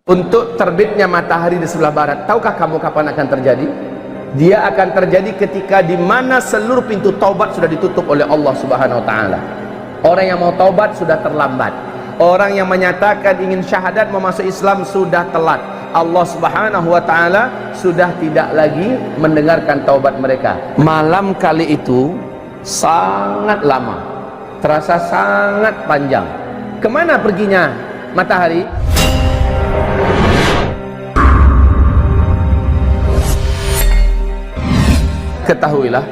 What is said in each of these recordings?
Untuk terbitnya matahari di sebelah barat, tahukah kamu kapan akan terjadi? Dia akan terjadi ketika di mana seluruh pintu taubat sudah ditutup oleh Allah Subhanahu wa taala. Orang yang mau taubat sudah terlambat. Orang yang menyatakan ingin syahadat mau masuk Islam sudah telat. Allah Subhanahu wa taala sudah tidak lagi mendengarkan taubat mereka. Malam kali itu sangat lama, terasa sangat panjang. Kemana perginya matahari? Ketahuilah,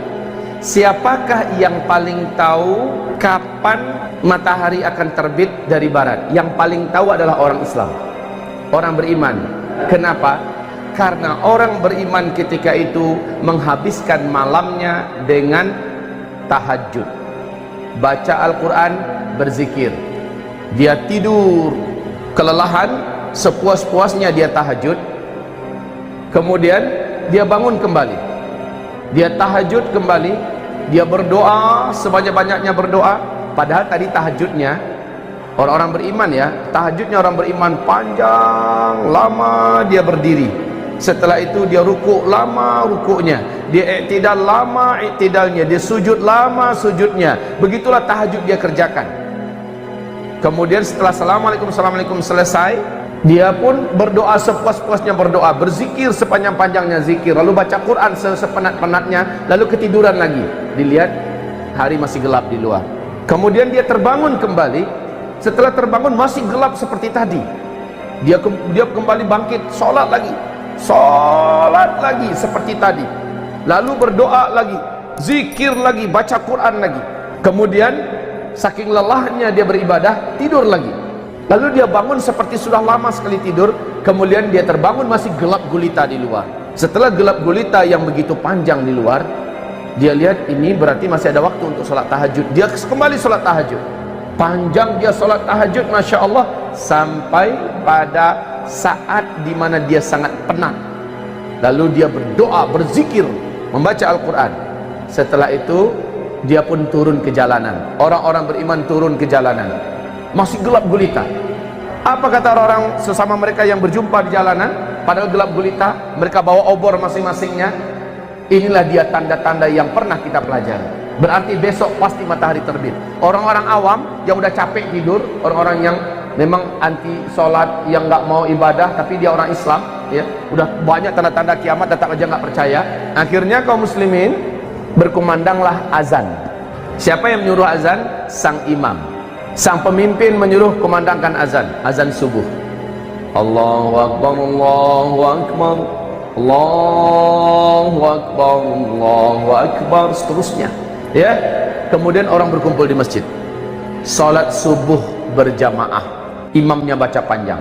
siapakah yang paling tahu kapan matahari akan terbit dari barat? Yang paling tahu adalah orang Islam, orang beriman. Kenapa? Karena orang beriman ketika itu menghabiskan malamnya dengan tahajud, baca Al-Quran, berzikir. Dia tidur kelelahan, sepuas-puasnya dia tahajud, kemudian dia bangun kembali, dia tahajud kembali, dia berdoa sebanyak-banyaknya berdoa. Padahal tadi tahajudnya orang-orang beriman ya, tahajudnya orang beriman panjang, lama dia berdiri. Setelah itu dia rukuk, lama rukuknya, dia iktidal, lama iktidalnya, dia sujud, lama sujudnya. Begitulah tahajud dia kerjakan. Kemudian setelah assalamualaikum selesai, dia pun berdoa sepuas-puasnya berdoa, berzikir sepanjang-panjangnya zikir, lalu baca Quran sepenat-penatnya, lalu ketiduran lagi. Dilihat hari masih gelap di luar. Kemudian dia terbangun kembali. Setelah terbangun masih gelap seperti tadi. Dia kembali bangkit, sholat lagi seperti tadi. Lalu berdoa lagi, zikir lagi, baca Quran lagi. Kemudian saking lelahnya dia beribadah, tidur lagi. Lalu dia bangun seperti sudah lama sekali tidur. Kemudian dia terbangun masih gelap gulita di luar. Setelah gelap gulita yang begitu panjang di luar, dia lihat ini berarti masih ada waktu untuk sholat tahajud. Dia kembali sholat tahajud. Panjang dia sholat tahajud, Masya Allah, sampai pada saat dimana dia sangat penat. Lalu dia berdoa, berzikir, membaca Al-Quran. Setelah itu dia pun turun ke jalanan. Orang-orang beriman turun ke jalanan, masih gelap gulita. Apa kata orang sesama mereka yang berjumpa di jalanan? Padahal gelap gulita, mereka bawa obor masing-masingnya. Inilah dia tanda-tanda yang pernah kita pelajari. Berarti besok pasti matahari terbit. Orang-orang awam yang udah capek tidur, orang-orang yang memang anti sholat, yang nggak mau ibadah, tapi dia orang Islam, ya, udah banyak tanda-tanda kiamat, tetap aja nggak percaya. Akhirnya kaum muslimin berkumandanglah azan. Siapa yang menyuruh azan? Sang imam. Sang pemimpin menyuruh kumandangkan azan, azan subuh. Allahu Akbar, Allahu Akbar, Allahu Akbar, Allahu Akbar, seterusnya. Ya, kemudian orang berkumpul di masjid, salat subuh berjamaah, imamnya baca panjang.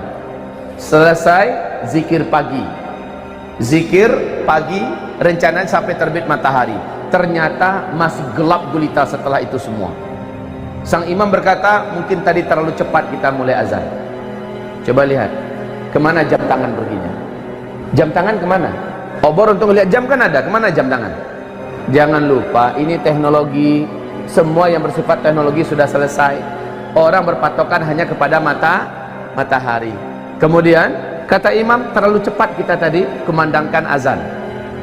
Selesai zikir pagi, rencananya sampai terbit matahari. Ternyata masih gelap gulita setelah itu semua. Sang imam berkata, mungkin tadi terlalu cepat kita mulai azan. Coba lihat, kemana jam tangan perginya? Jam tangan kemana? Obor untuk melihat jam kan ada, kemana jam tangan? Jangan lupa, ini teknologi, semua yang bersifat teknologi sudah selesai. Orang berpatokan hanya kepada matahari. Kemudian kata imam, terlalu cepat kita tadi kumandangkan azan.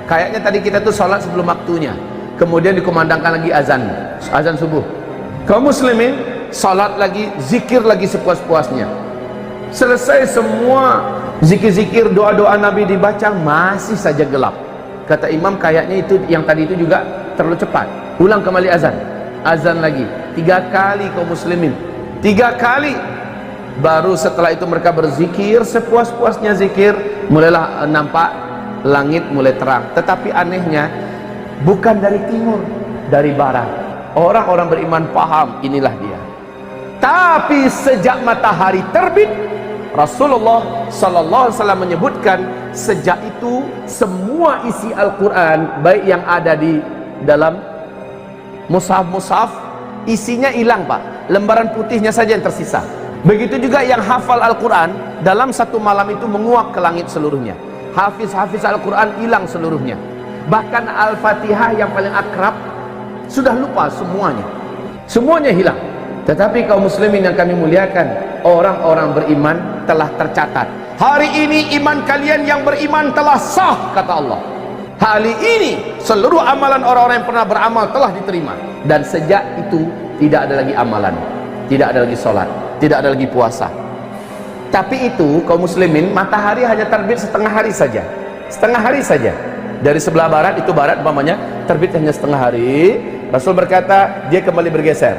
Kayaknya tadi kita tuh sholat sebelum waktunya. Kemudian dikumandangkan lagi azan subuh. Kaum muslimin sholat lagi, zikir lagi sepuas-puasnya. Selesai semua zikir-zikir, doa-doa Nabi dibaca, masih saja gelap. Kata imam, kayaknya itu yang tadi itu juga terlalu cepat. Ulang kembali azan lagi 3 kali kaum muslimin, 3 kali. Baru setelah itu mereka berzikir sepuas-puasnya zikir, mulailah nampak langit mulai terang. Tetapi anehnya bukan dari timur, dari barat. Orang-orang beriman paham inilah dia. Tapi sejak matahari terbit, Rasulullah sallallahu alaihi wasallam menyebutkan, sejak itu semua isi Al-Quran, baik yang ada di dalam mushaf, isinya hilang, Pak. Lembaran putihnya saja yang tersisa. Begitu juga yang hafal Al-Quran, dalam satu malam itu menguap ke langit seluruhnya. Hafiz Al-Quran hilang seluruhnya. Bahkan Al-Fatihah yang paling akrab sudah lupa semuanya hilang. Tetapi kaum muslimin yang kami muliakan, orang-orang beriman telah tercatat Hari ini iman kalian yang beriman telah sah, kata Allah. Hari ini seluruh amalan orang-orang yang pernah beramal telah diterima. Dan sejak itu tidak ada lagi amalan, tidak ada lagi sholat, tidak ada lagi puasa. Tapi itu kaum muslimin, matahari hanya terbit setengah hari saja, setengah hari saja. Dari sebelah barat, itu barat umpamanya, terbit hanya setengah hari. Rasul berkata dia kembali bergeser,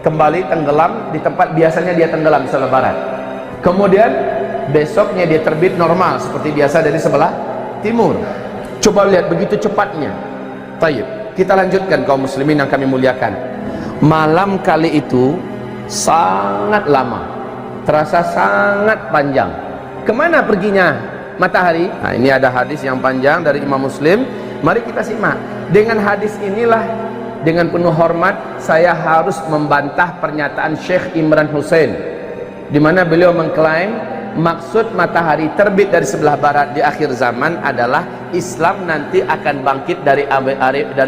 kembali tenggelam di tempat biasanya dia tenggelam di sebelah barat. Kemudian besoknya dia terbit normal seperti biasa dari sebelah timur. Coba lihat begitu cepatnya. Tayyib, kita lanjutkan kaum muslimin yang kami muliakan. Malam kali itu sangat lama, terasa sangat panjang. Kemana perginya matahari? Nah, ini ada hadis yang panjang dari Imam Muslim. Mari kita simak. Dengan hadis inilah, dengan penuh hormat saya harus membantah pernyataan Syekh Imran Hussein, di mana beliau mengklaim maksud matahari terbit dari sebelah barat di akhir zaman adalah Islam nanti akan bangkit dari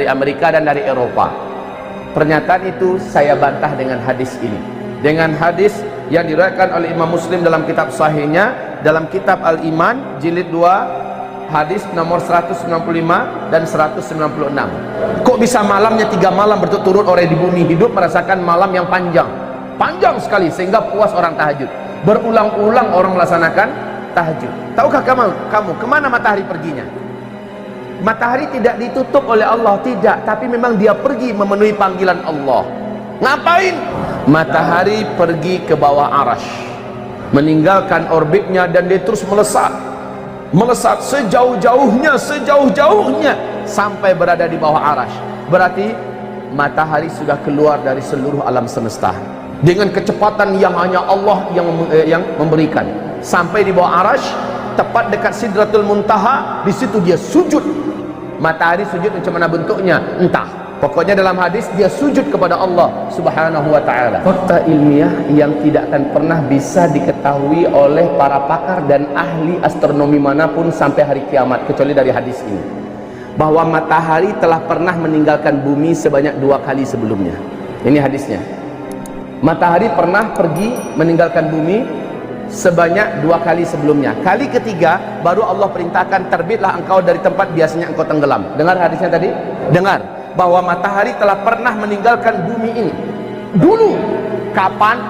Amerika dan dari Eropa. Pernyataan itu saya bantah dengan hadis ini, dengan hadis yang diriwayatkan oleh Imam Muslim dalam kitab sahihnya, dalam kitab Al-Iman jilid 2 hadis nomor 195 dan 196. Kok bisa malamnya 3 malam berturut-turut orang di bumi hidup merasakan malam yang panjang, panjang sekali sehingga puas orang tahajud. Berulang-ulang orang melaksanakan tahajud. Tahukah kamu kemana matahari perginya? Matahari tidak ditutup oleh Allah, tidak, tapi memang dia pergi memenuhi panggilan Allah. Ngapain? Matahari pergi ke bawah Arash, meninggalkan orbitnya dan dia terus melesat, melesat sejauh-jauhnya, sejauh-jauhnya sampai berada di bawah Arash. Berarti matahari sudah keluar dari seluruh alam semesta dengan kecepatan yang hanya Allah yang memberikan. Sampai di bawah Arash, tepat dekat Sidratul Muntaha, di situ dia sujud. Matahari sujud macam mana bentuknya? Entah. Pokoknya dalam hadis dia sujud kepada Allah Subhanahu wa taala. Fakta ilmiah yang tidak akan pernah bisa diketahui oleh para pakar dan ahli astronomi manapun sampai hari kiamat kecuali dari hadis ini. Bahwa matahari telah pernah meninggalkan bumi sebanyak 2 kali sebelumnya. Ini hadisnya. Matahari pernah pergi meninggalkan bumi sebanyak 2 kali sebelumnya. Kali ketiga baru Allah perintahkan terbitlah engkau dari tempat biasanya engkau tenggelam. Dengar hadisnya tadi? Dengar bahwa matahari telah pernah meninggalkan bumi ini dulu. Kapan?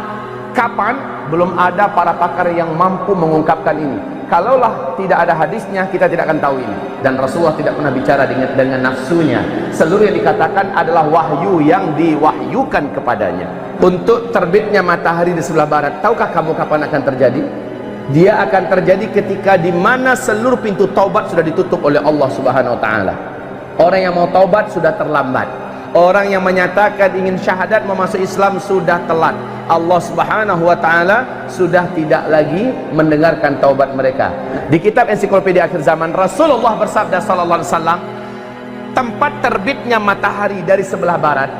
Belum ada para pakar yang mampu mengungkapkan ini. Kalaulah tidak ada hadisnya, kita tidak akan tahu ini. Dan Rasulullah tidak pernah bicara dengan nafsunya. Seluruh yang dikatakan adalah wahyu yang diwahyukan kepadanya. Untuk terbitnya matahari di sebelah barat, tahukah kamu kapan akan terjadi? Dia akan terjadi ketika di mana seluruh pintu taubat sudah ditutup oleh Allah Subhanahu wa taala. Orang yang mau taubat sudah terlambat. Orang yang menyatakan ingin syahadat memasuk Islam sudah telat. Allah Subhanahu wa taala sudah tidak lagi mendengarkan taubat mereka. Di kitab Ensiklopedia Akhir Zaman, Rasulullah bersabda sallallahu alaihi wasallam, tempat terbitnya matahari dari sebelah barat,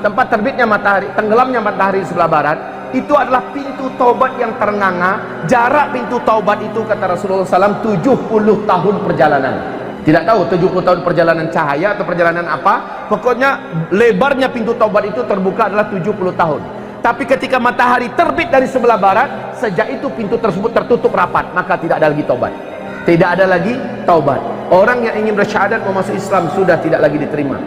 tempat terbitnya matahari, tenggelamnya matahari di sebelah barat, itu adalah pintu taubat yang ternganga. Jarak pintu taubat itu, kata Rasulullah SAW, 70 tahun perjalanan. Tidak tahu 70 tahun perjalanan cahaya atau perjalanan apa. Pokoknya lebarnya pintu taubat itu terbuka adalah 70 tahun. Tapi ketika matahari terbit dari sebelah barat, sejak itu pintu tersebut tertutup rapat, maka tidak ada lagi taubat. Tidak ada lagi taubat. Orang yang ingin bersyahadat memasuk Islam sudah tidak lagi diterima.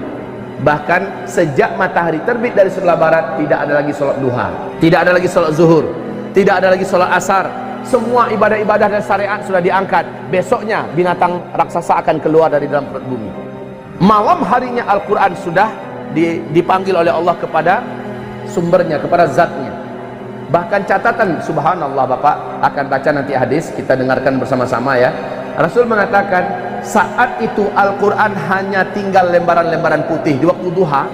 Bahkan sejak matahari terbit dari sebelah barat, tidak ada lagi sholat duha, tidak ada lagi sholat zuhur, tidak ada lagi sholat asar. Semua ibadah-ibadah dan syariat sudah diangkat. Besoknya binatang raksasa akan keluar dari dalam perut bumi. Malam harinya Al-Quran sudah dipanggil oleh Allah kepada sumbernya, kepada zatnya. Bahkan catatan, subhanallah, Bapak akan baca nanti hadis, kita dengarkan bersama-sama ya. Rasul mengatakan saat itu Al-Quran hanya tinggal lembaran-lembaran putih. Di waktu duha,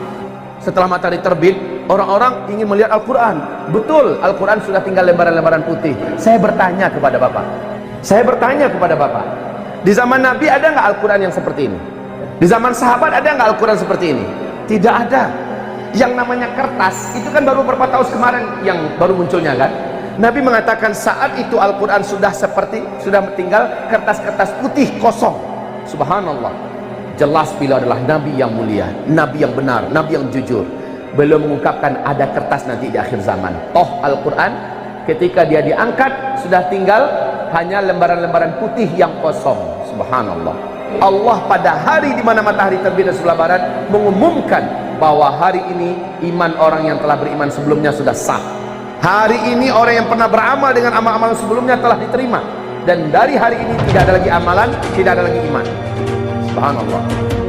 setelah matahari terbit, orang-orang ingin melihat Al-Quran. Betul, Al-Quran sudah tinggal lembaran-lembaran putih. Saya bertanya kepada Bapak, di zaman Nabi ada nggak Al-Quran yang seperti ini? Di zaman sahabat ada nggak Al-Quran seperti ini? Tidak ada. Yang namanya kertas itu kan baru beberapa tahun kemarin yang baru munculnya kan. Nabi mengatakan saat itu Al-Quran sudah tinggal kertas-kertas putih kosong. Subhanallah, jelas beliau adalah Nabi yang mulia, Nabi yang benar, Nabi yang jujur. Belum mengungkapkan ada kertas nanti di akhir zaman. Toh Al-Quran ketika dia diangkat sudah tinggal hanya lembaran-lembaran putih yang kosong. Subhanallah. Allah pada hari di mana matahari terbit dari sebelah barat mengumumkan bahwa hari ini iman orang yang telah beriman sebelumnya sudah sah. Hari ini orang yang pernah beramal dengan amal-amal sebelumnya telah diterima, dan dari hari ini tidak ada lagi amalan, tidak ada lagi iman. Subhanallah.